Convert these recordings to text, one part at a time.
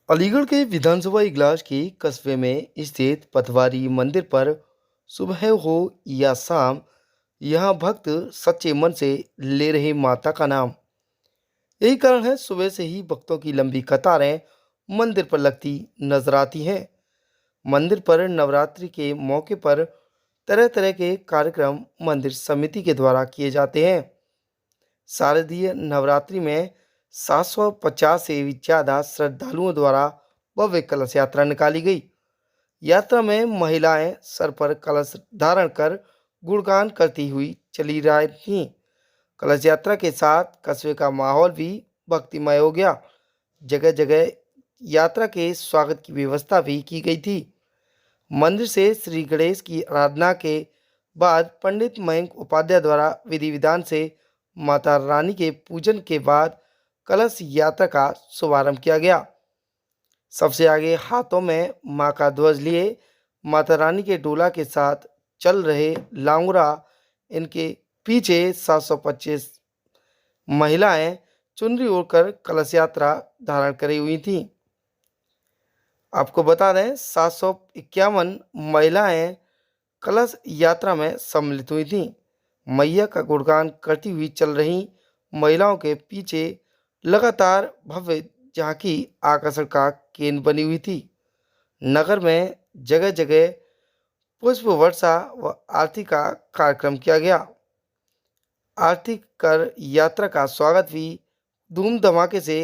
अलीगढ़ के विधानसभा इगलास के कस्बे में स्थित पथवारी मंदिर पर सुबह हो या शाम यहाँ भक्त सच्चे मन से ले रहे माता का नाम। यही कारण है सुबह से ही भक्तों की लंबी कतारें मंदिर पर लगती नजर आती हैं। मंदिर पर नवरात्रि के मौके पर तरह तरह के कार्यक्रम मंदिर समिति के द्वारा किए जाते हैं। शारदीय नवरात्रि में 750 से भी ज़्यादा श्रद्धालुओं द्वारा भव्य कलश यात्रा निकाली गई। यात्रा में महिलाएं सर पर कलश धारण कर गुणगान करती हुई चली रही थीं। कलश यात्रा के साथ कस्बे का माहौल भी भक्तिमय हो गया। जगह जगह यात्रा के स्वागत की व्यवस्था भी की गई थी। मंदिर से श्री गणेश की आराधना के बाद पंडित मयंक उपाध्याय द्वारा विधि विधान से माता रानी के पूजन के बाद कलश यात्रा का शुभारंभ किया गया। सबसे आगे हाथों में मां का ध्वज लिए माता रानी के डोला के साथ चल रहे लांगुरा, इनके पीछे 725 महिलाएं चुनरी ओढ़कर कलश यात्रा धारण करी हुई थीं। आपको बता दें 751 महिलाएं कलश यात्रा में सम्मिलित हुई थीं। मैया का गुणगान करती हुई चल रही महिलाओं के पीछे लगातार भव्य झांकी आकर्षण का केंद्र बनी हुई थी। नगर में जगह जगह पुष्प वर्षा व आरती का कार्यक्रम किया गया। आरती कर यात्रा का स्वागत भी धूम धमाके से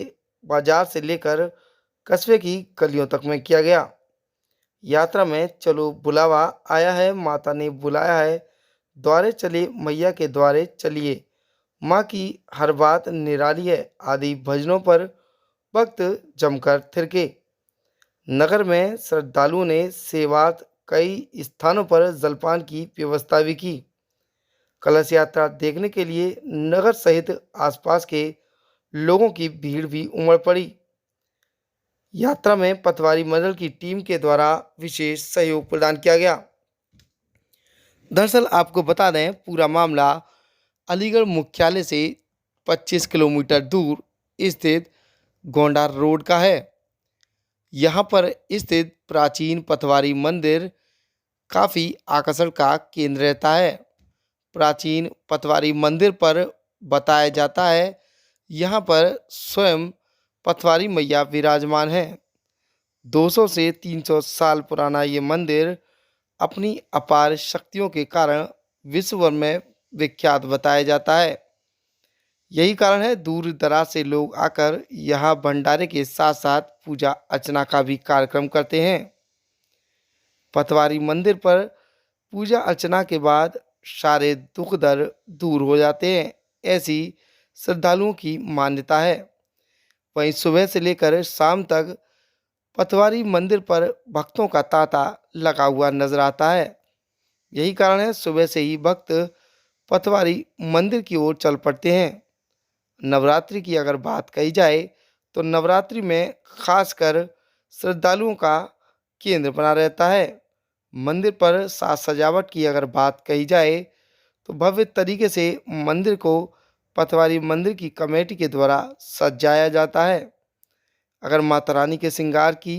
बाजार से लेकर कस्बे की गलियों तक में किया गया। यात्रा में चलो बुलावा आया है, माता ने बुलाया है, द्वारे चले मैया के द्वारे चलिए, माँ की हर बात निराली है आदि भजनों पर भक्त जमकर थिरके। नगर में श्रद्धालुओं ने सेवार्थ कई स्थानों पर जलपान की व्यवस्था भी की। कलश यात्रा देखने के लिए नगर सहित आसपास के लोगों की भीड़ भी उमड़ पड़ी। यात्रा में पटवारी मंडल की टीम के द्वारा विशेष सहयोग प्रदान किया गया। दरअसल आपको बता दें पूरा मामला अलीगढ़ मुख्यालय से 25 किलोमीटर दूर स्थित गोंडा रोड का है। यहाँ पर स्थित प्राचीन पटवारी मंदिर काफ़ी आकर्षण का केंद्र रहता है। प्राचीन पटवारी मंदिर पर बताया जाता है यहाँ पर स्वयं पटवारी मैया विराजमान है। 200 से 300 साल पुराना ये मंदिर अपनी अपार शक्तियों के कारण विश्व भर में विख्यात बताया जाता है। यही कारण है दूर दराज से लोग आकर यहाँ भंडारे के साथ साथ पूजा अर्चना का भी कार्यक्रम करते हैं। पटवारी मंदिर पर पूजा अर्चना के बाद सारे दुख दर्द दूर हो जाते हैं, ऐसी श्रद्धालुओं की मान्यता है। वहीं सुबह से लेकर शाम तक पटवारी मंदिर पर भक्तों का तांता लगा हुआ नजर आता है। यही कारण है सुबह से ही भक्त पटवारी मंदिर की ओर चल पड़ते हैं। नवरात्रि की अगर बात कही जाए तो नवरात्रि में खासकर श्रद्धालुओं का केंद्र बना रहता है। मंदिर पर साज सजावट की अगर बात कही जाए तो भव्य तरीके से मंदिर को पटवारी मंदिर की कमेटी के द्वारा सजाया जाता है। अगर माता रानी के श्रृंगार की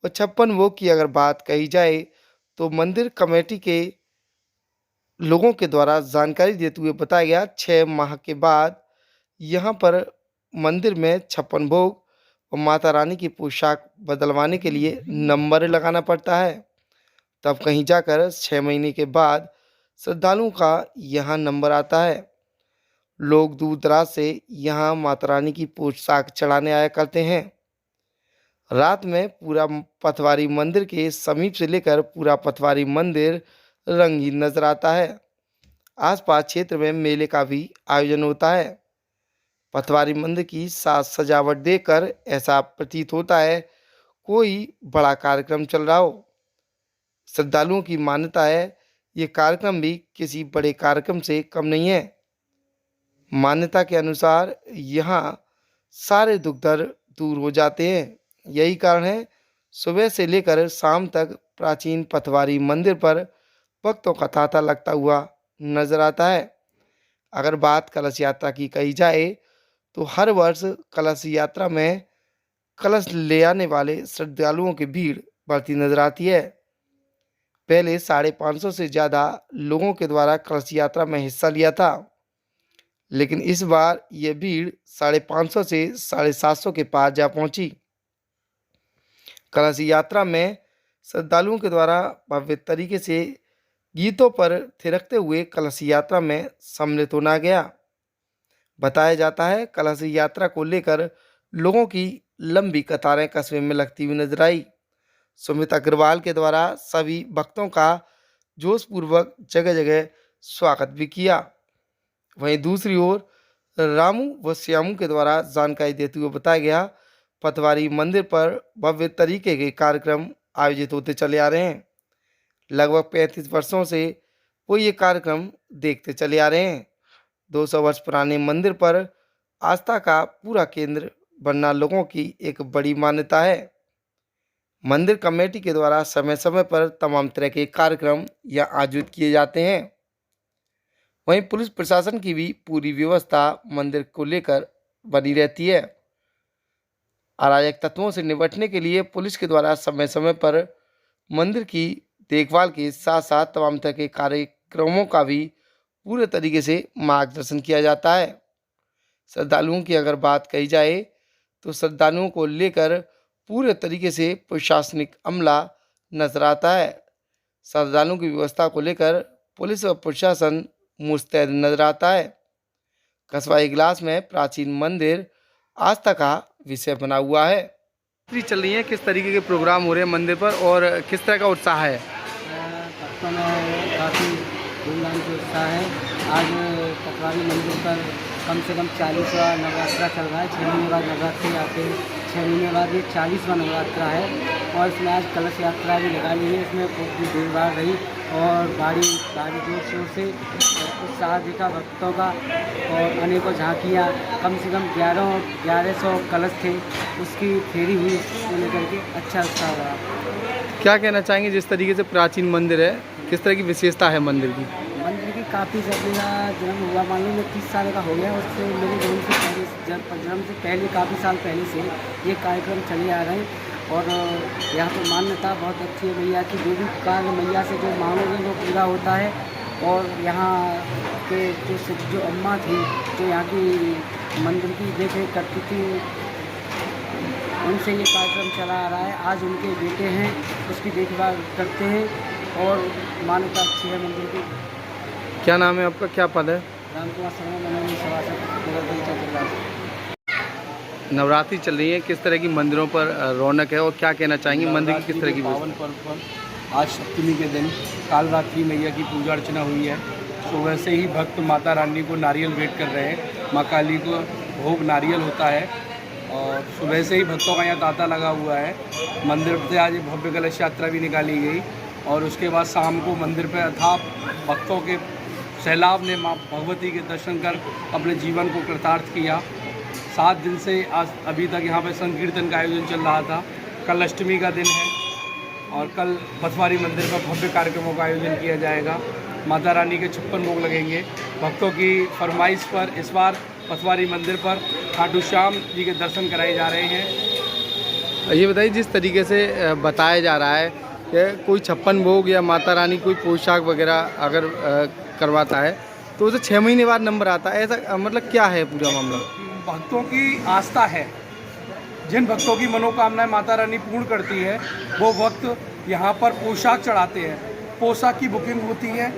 व 56 भोग की अगर बात कही जाए तो मंदिर कमेटी के लोगों के द्वारा जानकारी देते हुए बताया गया 6 माह के बाद यहाँ पर मंदिर में 56 भोग और माता रानी की पोशाक बदलवाने के लिए नंबर लगाना पड़ता है। तब कहीं जाकर 6 महीने के बाद श्रद्धालुओं का यहाँ नंबर आता है। लोग दूर दराज से यहाँ माता रानी की पोशाक चढ़ाने आया करते हैं। रात में पूरा पटवारी मंदिर के समीप से लेकर पूरा पटवारी मंदिर रंगीन नजर आता है। आसपास क्षेत्र में मेले का भी आयोजन होता है। पटवारी मंदिर की साज सजावट देखकर ऐसा प्रतीत होता है कोई बड़ा कार्यक्रम चल रहा हो। श्रद्धालुओं की मान्यता है ये कार्यक्रम भी किसी बड़े कार्यक्रम से कम नहीं है। मान्यता के अनुसार यहाँ सारे दुख दर्द दूर हो जाते हैं। यही कारण है सुबह से लेकर शाम तक प्राचीन पटवारी मंदिर पर भक्तों का तांता लगता हुआ नजर आता है। अगर बात कलश यात्रा की कही जाए तो हर वर्ष कलश यात्रा में कलश ले आने वाले श्रद्धालुओं की भीड़ बढ़ती नजर आती है। पहले 550 से ज़्यादा लोगों के द्वारा कलश यात्रा में हिस्सा लिया था, लेकिन इस बार यह भीड़ 550 से 750 के पार जा पहुंची। कलश यात्रा में श्रद्धालुओं के द्वारा भव्य तरीके से गीतों पर थिरकते हुए कलश यात्रा में सम्मिलित होना गया। बताया जाता है कलश यात्रा को लेकर लोगों की लंबी कतारें कस्बे में लगती हुई नजर आई। सुमित अग्रवाल के द्वारा सभी भक्तों का जोशपूर्वक जगह जगह स्वागत भी किया। वहीं दूसरी ओर रामू व श्यामू के द्वारा जानकारी देते हुए बताया गया, पतवारी मंदिर पर भव्य तरीके के कार्यक्रम आयोजित होते चले आ रहे हैं। लगभग 35 वर्षों से वो ये कार्यक्रम देखते चले आ रहे हैं। 200 वर्ष पुराने मंदिर पर आस्था का पूरा केंद्र बनना लोगों की एक बड़ी मान्यता है। मंदिर कमेटी के द्वारा समय समय पर तमाम तरह के कार्यक्रम यहाँ आयोजित किए जाते हैं। वहीं पुलिस प्रशासन की भी पूरी व्यवस्था मंदिर को लेकर बनी रहती है। अराजक तत्वों से निपटने के लिए पुलिस के द्वारा समय समय पर मंदिर की देखभाल के साथ साथ तमाम तरह के कार्यक्रमों का भी पूरे तरीके से मार्गदर्शन किया जाता है। श्रद्धालुओं की अगर बात कही जाए तो श्रद्धालुओं को लेकर पूरे तरीके से प्रशासनिक अमला नजर आता है। श्रद्धालुओं की व्यवस्था को लेकर पुलिस और प्रशासन मुस्तैद नजर आता है। कस्बा इगलास में प्राचीन मंदिर आस्था का विषय बना हुआ है। चल रही है, किस तरीके के प्रोग्राम हो रहे हैं मंदिर पर और किस तरह का उत्साह है? भक्तों में काफ़ी धूमधाम से उत्साह है। आज पटवारी मंदिर पर कम से कम 40वां नवरात्रा चल रहा है। 6 महीने बाद नवरात्रि आते हैं। 6 महीने बाद ये 40वां नवरात्रा है और इसमें आज कलश यात्रा भी निकाली है। इसमें बहुत भी भीड़ भाड़ रही और भारी जोर शोर से उत्साह दिखा भक्तों का और अनेकों झांकियाँ, कम से कम 1100 कलश थे, उसकी फेरी हुई। उसको लेकर के अच्छा उत्साह रहा। क्या कहना चाहेंगे, जिस तरीके से प्राचीन मंदिर है, किस तरह की विशेषता है मंदिर की? मंदिर की काफ़ी मेरा जन्म हुआ, मान लो मैं 30 साल का हो गया। उससे मेरे जन्म से पहले काफ़ी साल पहले से ये कार्यक्रम चले आ रहे हैं और यहाँ पर मान्यता बहुत अच्छी है। मैया की जो भी कार्य मैया से जो मांगोगे वो पूरा होता है। और यहाँ के जो अम्मा थी, जो यहाँ की मंदिर की देख रेख करती थी, उनसे ये कार्यक्रम चला आ रहा है। आज उनके बेटे हैं, उसकी देखभाल करते हैं और मान्यता अच्छी है मंदिर की। क्या नाम है आपका, क्या पद है? रामकुमार शर्मा, मनोरंजन सभासद, नगर पंचायत। नवरात्रि चल रही है, किस तरह की मंदिरों पर रौनक है और क्या कहना चाहेंगे मंदिर की किस तरह की? पावन पर्व पर आज सप्तमी के दिन काल रात्रि मैया की पूजा अर्चना हुई है। सुबह से ही भक्त माता रानी को नारियल भेंट कर रहे हैं। माँ काली को भोग नारियल होता है और सुबह से ही भक्तों का यहाँ तांता लगा हुआ है। मंदिर से आज भव्य कलश यात्रा भी निकाली गई और उसके बाद शाम को मंदिर पर अथाह भक्तों के सैलाब ने माँ भगवती के दर्शन कर अपने जीवन को कृतार्थ किया। 7 दिन से आज अभी तक यहाँ पर संकीर्तन का आयोजन चल रहा था। कल अष्टमी का दिन है और कल पतवारी मंदिर पर भव्य कार्यक्रमों का आयोजन किया जाएगा। माता रानी के 56 भोग लगेंगे। भक्तों की फरमाइश पर इस बार पतवारी मंदिर पर खाटू श्याम जी के दर्शन कराए जा रहे हैं। ये बताइए, जिस तरीके से बताया जा रहा है कि कोई 56 भोग या माता रानी कोई पोशाक वगैरह अगर करवाता है तो उसे 6 महीने बाद नंबर आता है, ऐसा मतलब क्या है पूरा मामला? भक्तों की आस्था है। जिन भक्तों की मनोकामनाएं माता रानी पूर्ण करती है वो भक्त यहाँ पर पोशाक चढ़ाते हैं। पोशाक की बुकिंग होती है।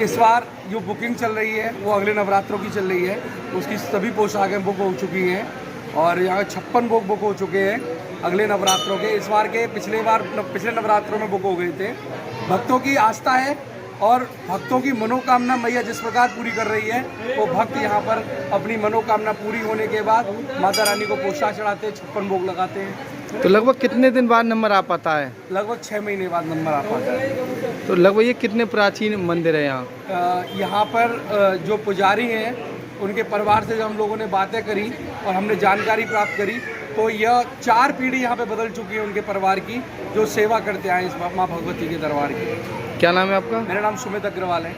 इस बार जो बुकिंग चल रही है वो अगले नवरात्रों की चल रही है। उसकी सभी पोशाकें बुक हो चुकी हैं और यहाँ 56 भोग बुक हो चुके हैं अगले नवरात्रों के। इस बार के पिछले नवरात्रों में बुक हो गए थे। भक्तों की आस्था है और भक्तों की मनोकामना मैया जिस प्रकार पूरी कर रही है वो भक्त यहाँ पर अपनी मनोकामना पूरी होने के बाद माता रानी को पोशाक चढ़ाते हैं, 56 भोग लगाते हैं। तो लगभग कितने दिन बाद नंबर आ पाता है? लगभग 6 महीने बाद नंबर आ पाता है। तो लगभग ये कितने प्राचीन मंदिर है यहाँ? यहाँ पर जो पुजारी हैं उनके परिवार से जब हम लोगों ने बातें करी और हमने जानकारी प्राप्त करी तो यह 4 पीढ़ी यहाँ पे बदल चुकी है उनके परिवार की, जो सेवा करते आए इस माँ भगवती के दरबार की। क्या नाम है आपका? मेरा नाम सुमित अग्रवाल है।